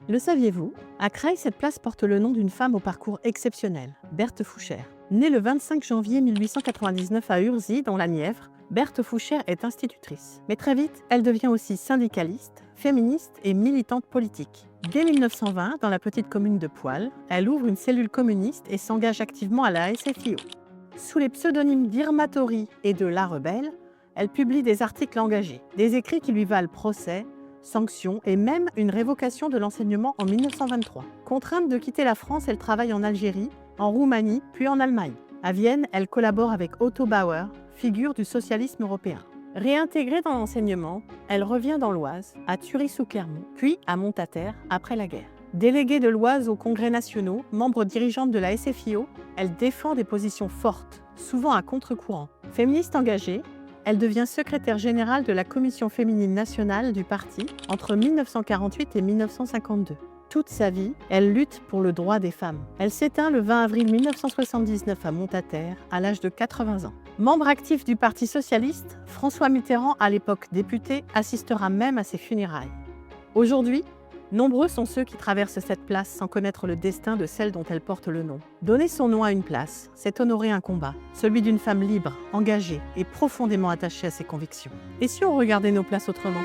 Le saviez-vous? À Creil, cette place porte le nom d'une femme au parcours exceptionnel, Berthe Fouchère. Née le 25 janvier 1899 à Urzy, dans la Nièvre, Berthe Fouchère est institutrice. Mais très vite, elle devient aussi syndicaliste, féministe et militante politique. Dès 1920, dans la petite commune de Poil, elle ouvre une cellule communiste et s'engage activement à la SFIO. Sous les pseudonymes d'Irma Tori et de La Rebelle, elle publie des articles engagés, des écrits qui lui valent procès, sanctions et même une révocation de l'enseignement en 1923. Contrainte de quitter la France, elle travaille en Algérie, en Roumanie, puis en Allemagne. À Vienne, elle collabore avec Otto Bauer, figure du socialisme européen. Réintégrée dans l'enseignement, elle revient dans l'Oise, à Thury-sous-Clermont, puis à Montataire après la guerre. Déléguée de l'Oise aux congrès nationaux, membre dirigeante de la SFIO, elle défend des positions fortes, souvent à contre-courant. Féministe engagée, elle devient secrétaire générale de la Commission féminine nationale du parti entre 1948 et 1952. Toute sa vie, elle lutte pour le droit des femmes. Elle s'éteint le 20 avril 1979 à Montataire, à l'âge de 80 ans. Membre actif du Parti socialiste, François Mitterrand, à l'époque député, assistera même à ses funérailles. Aujourd'hui, nombreux sont ceux qui traversent cette place sans connaître le destin de celle dont elle porte le nom. Donner son nom à une place, c'est honorer un combat, celui d'une femme libre, engagée et profondément attachée à ses convictions. Et si on regardait nos places autrement ?